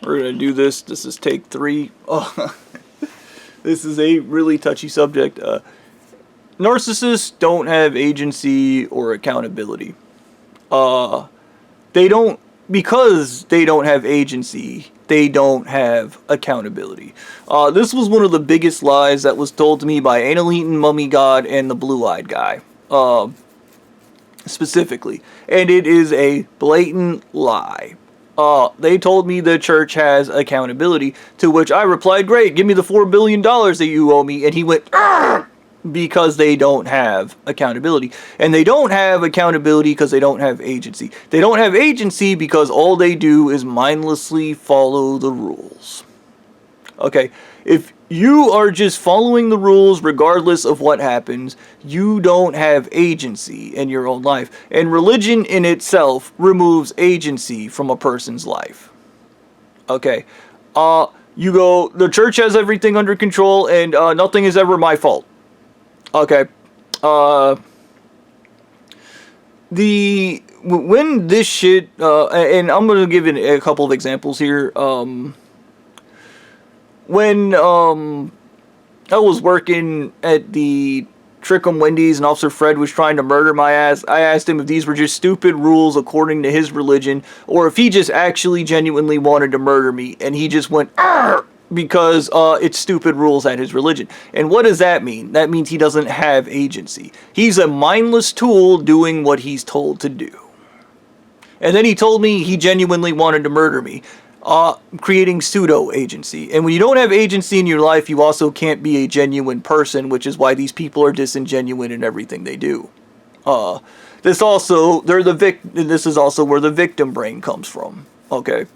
We're going to do this. This is take 3. Oh, this is a really touchy subject. Narcissists don't have agency or accountability. Because they don't have agency, they don't have accountability. This was one of the biggest lies that was told to me by Anal Eaton, Mummy God, and the Blue-Eyed Guy. Specifically. And it is a blatant lie. They told me the church has accountability, to which I replied, great, give me the $4 billion that you owe me. And he went, argh! Because they don't have accountability. And they don't have accountability because they don't have agency. They don't have agency because all they do is mindlessly follow the rules. Okay, if you are just following the rules regardless of what happens, you don't have agency in your own life. And religion in itself removes agency from a person's life. Okay, you go, the church has everything under control and nothing is ever my fault. Okay, when this shit, and I'm going to give it a couple of examples here. When I was working at the Trickham Wendy's and Officer Fred was trying to murder my ass, I asked him if these were just stupid rules according to his religion, or if he just actually genuinely wanted to murder me, and he just went, argh! Because it's stupid rules at his religion. And what does that mean? That means he doesn't have agency. He's a mindless tool doing what he's told to do. And then he told me he genuinely wanted to murder me, creating pseudo-agency. And when you don't have agency in your life, you also can't be a genuine person, which is why these people are disingenuine in everything they do. This is also where the victim brain comes from. Okay.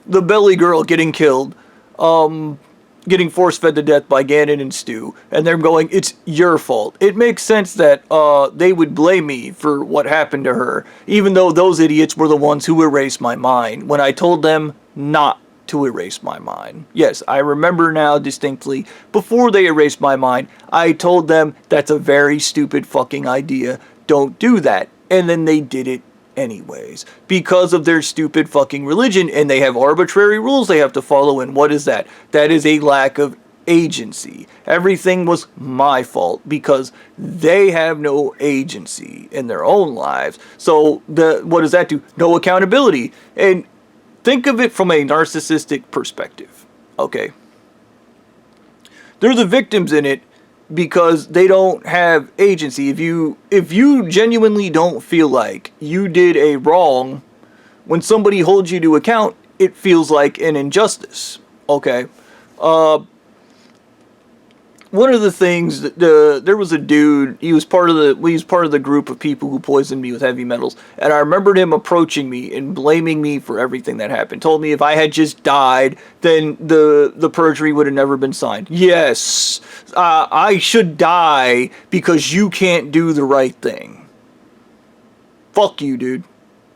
The belly girl getting killed, getting force-fed to death by Gannon and Stu, and they're going, it's your fault. It makes sense that they would blame me for what happened to her, even though those idiots were the ones who erased my mind, when I told them not to erase my mind. Yes, I remember now distinctly, before they erased my mind, I told them, that's a very stupid fucking idea, don't do that, and then they did it anyways, because of their stupid fucking religion, and they have arbitrary rules they have to follow, and what is that? That is a lack of agency. Everything was my fault because they have no agency in their own lives. So what does that do? No accountability. And think of it from a narcissistic perspective. Okay. They're the victims in it because they don't have agency. If you genuinely don't feel like you did a wrong, when somebody holds you to account, it feels like an injustice. Okay. One of the things that there was a dude, he was part of the group of people who poisoned me with heavy metals, and I remembered him approaching me and blaming me for everything that happened. Told me if I had just died, then the perjury would have never been signed. Yes, I should die because you can't do the right thing. Fuck you, dude.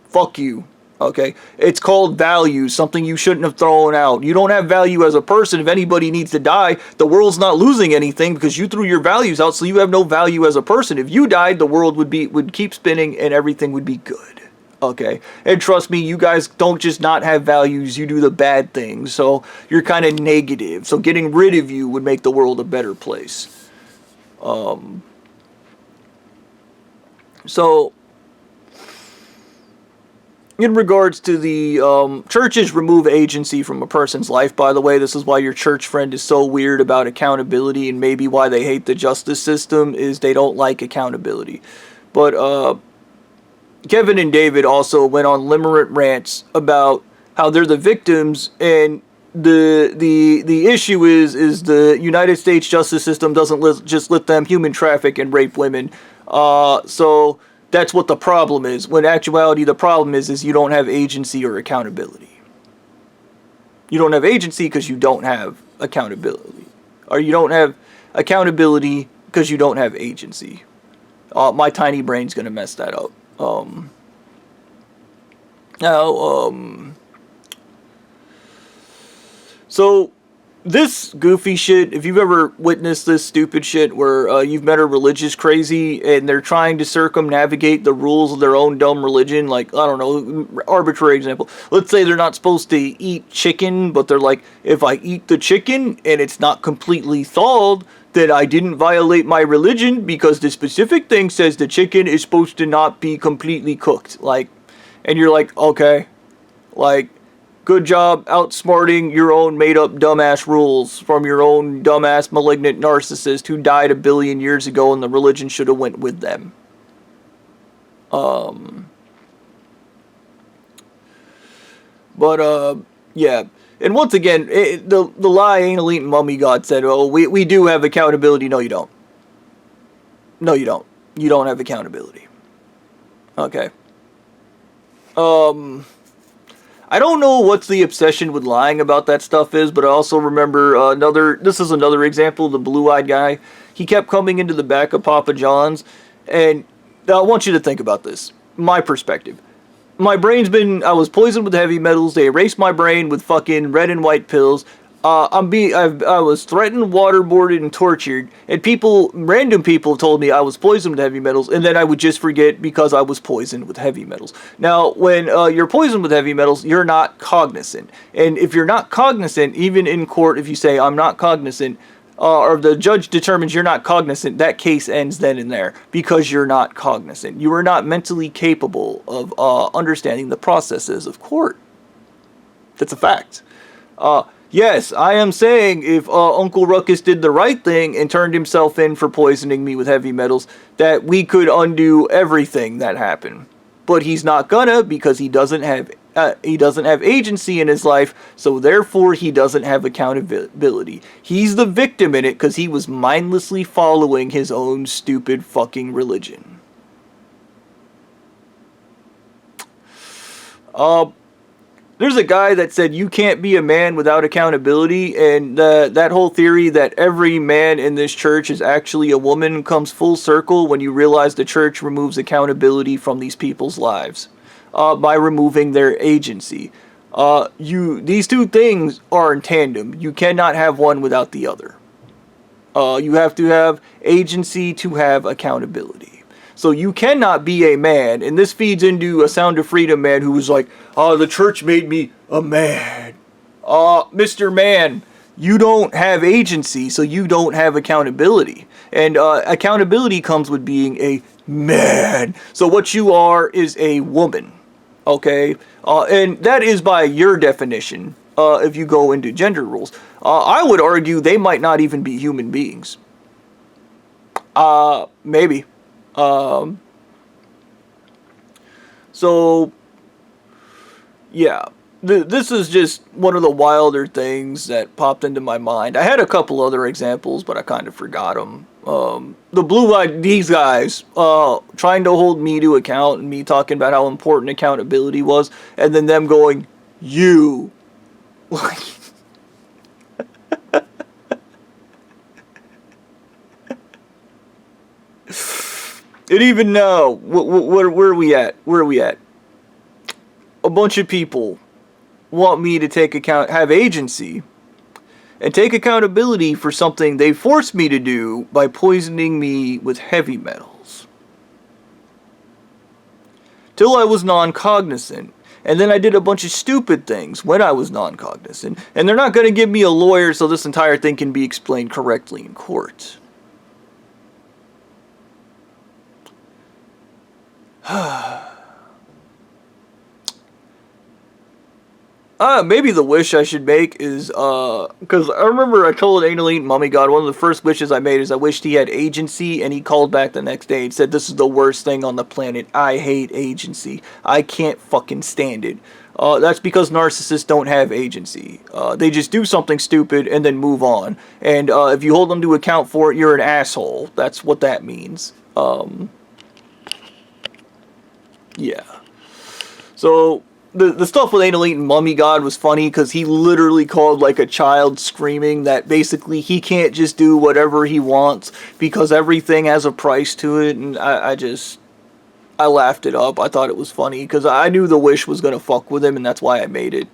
Fuck you. Okay, it's called value, something you shouldn't have thrown out. You don't have value as a person. If anybody needs to die, the world's not losing anything because you threw your values out, so you have no value as a person. If you died, the world would keep spinning and everything would be good. Okay, and trust me, you guys don't just not have values, you do the bad things, so you're kind of negative. So getting rid of you would make the world a better place. So in regards to the churches remove agency from a person's life, by the way, this is why your church friend is so weird about accountability, and maybe why they hate the justice system is they don't like accountability. But Kevin and David also went on limerent rants about how they're the victims, and the issue is the United States justice system doesn't just let them human traffic and rape women. So that's what the problem is. When in actuality, the problem is you don't have agency or accountability. You don't have agency because you don't have accountability. Or you don't have accountability because you don't have agency. My tiny brain's going to mess that up. So this goofy shit, if you've ever witnessed this stupid shit where you've met a religious crazy and they're trying to circumnavigate the rules of their own dumb religion, like, I don't know, arbitrary example. Let's say they're not supposed to eat chicken, but they're like, if I eat the chicken and it's not completely thawed, then I didn't violate my religion because the specific thing says the chicken is supposed to not be completely cooked. Like, and you're like, okay, like, good job outsmarting your own made-up dumbass rules from your own dumbass malignant narcissist who died 1 billion years ago and the religion should have went with them. Yeah. And once again, the lie anal eating mummy god said, oh, we do have accountability. No, you don't. No, you don't. You don't have accountability. Okay. I don't know what's the obsession with lying about that stuff is, but I also remember this is another example, the blue-eyed guy. He kept coming into the back of Papa John's, and I want you to think about this. My perspective. I was poisoned with heavy metals. They erased my brain with fucking red and white pills. I was threatened, waterboarded, and tortured. And random people told me I was poisoned with heavy metals, and then I would just forget because I was poisoned with heavy metals. Now, when you're poisoned with heavy metals, you're not cognizant. And if you're not cognizant, even in court, if you say, I'm not cognizant, or the judge determines you're not cognizant, that case ends then and there because you're not cognizant. You are not mentally capable of understanding the processes of court. That's a fact. Yes, I am saying if Uncle Ruckus did the right thing and turned himself in for poisoning me with heavy metals, that we could undo everything that happened. But he's not gonna because he doesn't have agency in his life, so therefore he doesn't have accountability. He's the victim in it because he was mindlessly following his own stupid fucking religion. There's a guy that said you can't be a man without accountability, and that whole theory that every man in this church is actually a woman comes full circle when you realize the church removes accountability from these people's lives by removing their agency. These two things are in tandem. You cannot have one without the other. You have to have agency to have accountability. So you cannot be a man, and this feeds into a Sound of Freedom man who was like, the church made me a man. Mr. Man, you don't have agency, so you don't have accountability. And accountability comes with being a man. So what you are is a woman, okay? And that is by your definition, if you go into gender rules. I would argue they might not even be human beings. Maybe. So, yeah, this is just one of the wilder things that popped into my mind. I had a couple other examples, but I kind of forgot them. These guys, trying to hold me to account and me talking about how important accountability was, and then them going, you, like, and even now, where are we at? Where are we at? A bunch of people want me to have agency, and take accountability for something they forced me to do by poisoning me with heavy metals. Till I was non-cognizant. And then I did a bunch of stupid things when I was non-cognizant. And they're not going to give me a lawyer so this entire thing can be explained correctly in court. Maybe the wish I should make is, because I remember I told Anal Eating Mummy God, one of the first wishes I made is I wished he had agency, and he called back the next day and said, this is the worst thing on the planet. I hate agency. I can't fucking stand it. That's because narcissists don't have agency. They just do something stupid and then move on. And if you hold them to account for it, you're an asshole. That's what that means. Yeah. So, the stuff with Anal Eating Mummy God was funny because he literally called like a child screaming that basically he can't just do whatever he wants because everything has a price to it, and I laughed it up. I thought it was funny because I knew the wish was going to fuck with him, and that's why I made it.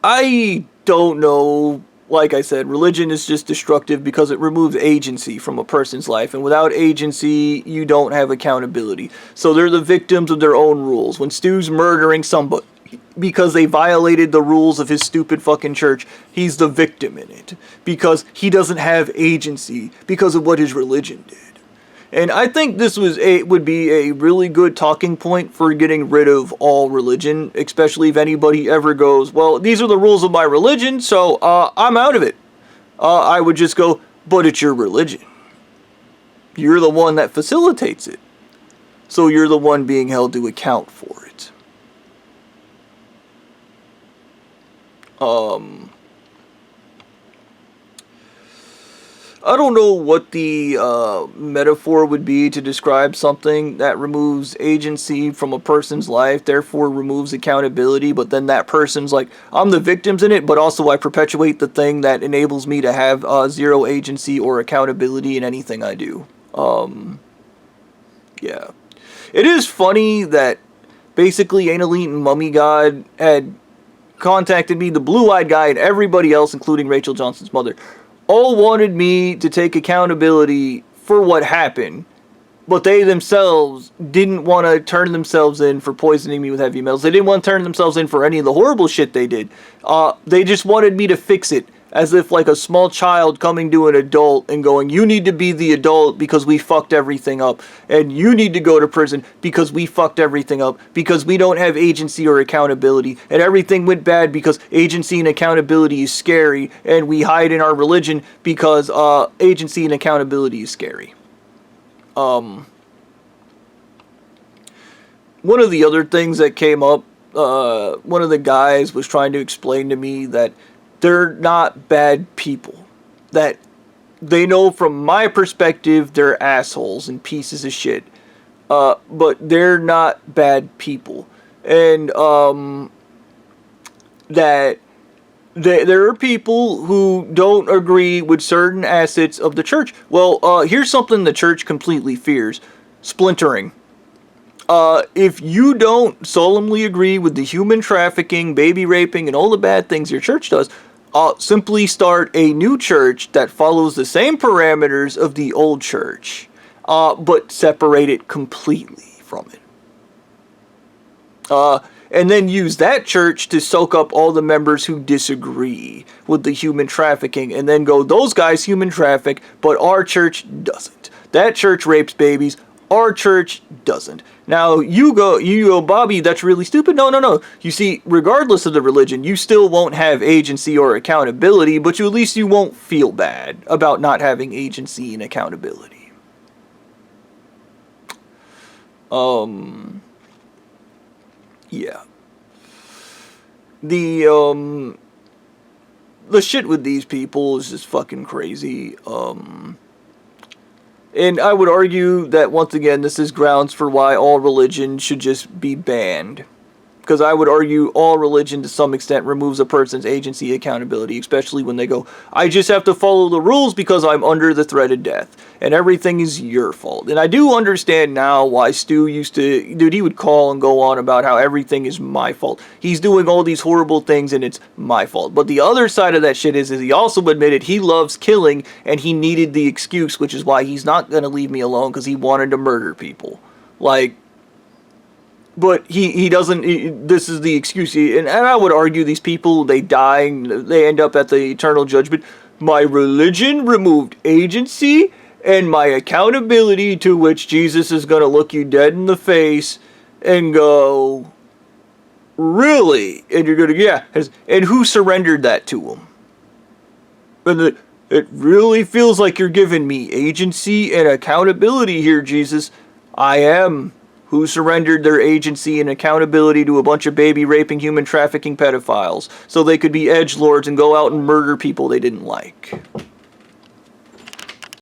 I don't know. Like I said, religion is just destructive because it removes agency from a person's life. And without agency, you don't have accountability. So they're the victims of their own rules. When Stu's murdering somebody because they violated the rules of his stupid fucking church, he's the victim in it. Because he doesn't have agency because of what his religion did. And I think this would be a really good talking point for getting rid of all religion, especially if anybody ever goes, well, these are the rules of my religion, so I'm out of it. I would just go, but it's your religion. You're the one that facilitates it. So you're the one being held to account for it. I don't know what the metaphor would be to describe something that removes agency from a person's life, therefore removes accountability, but then that person's like, I'm the victims in it, but also I perpetuate the thing that enables me to have zero agency or accountability in anything I do. Yeah. It is funny that basically Anal Eating Mummy God had contacted me, the blue-eyed guy, and everybody else, including Rachel Johnson's mother, all wanted me to take accountability for what happened, but they themselves didn't want to turn themselves in for poisoning me with heavy metals. They didn't want to turn themselves in for any of the horrible shit they did. They just wanted me to fix it, as if like a small child coming to an adult and going, you need to be the adult because we fucked everything up, and you need to go to prison because we fucked everything up, because we don't have agency or accountability, and everything went bad because agency and accountability is scary, and we hide in our religion because agency and accountability is scary. One of the other things that came up, one of the guys was trying to explain to me that they're not bad people. That they know from my perspective they're assholes and pieces of shit. But they're not bad people. And that there are people who don't agree with certain assets of the church. Well, here's something the church completely fears. Splintering. If you don't solemnly agree with the human trafficking, baby raping, and all the bad things your church does, simply start a new church that follows the same parameters of the old church, but separate it completely from it. And then use that church to soak up all the members who disagree with the human trafficking, and then go, those guys human traffic, but our church doesn't. That church rapes babies, our church doesn't. Now, you go, Bobby, that's really stupid. No. You see, regardless of the religion, you still won't have agency or accountability, but at least you won't feel bad about not having agency and accountability. Yeah. The shit with these people is just fucking crazy. And I would argue that, once again, this is grounds for why all religion should just be banned. Because I would argue all religion, to some extent, removes a person's agency and accountability, especially when they go, I just have to follow the rules because I'm under the threat of death, and everything is your fault. And I do understand now why Stu used to, dude, he would call and go on about how everything is my fault. He's doing all these horrible things and it's my fault. But the other side of that shit is he also admitted he loves killing and he needed the excuse, which is why he's not going to leave me alone, because he wanted to murder people. Like, but he doesn't, this is the excuse, and I would argue these people, they die, and they end up at the eternal judgment. My religion removed agency and my accountability, to which Jesus is going to look you dead in the face and go, really? And you're going to, yeah, and who surrendered that to him? And it really feels like you're giving me agency and accountability here, Jesus. I am. Who surrendered their agency and accountability to a bunch of baby raping, human trafficking pedophiles so they could be edgelords and go out and murder people they didn't like.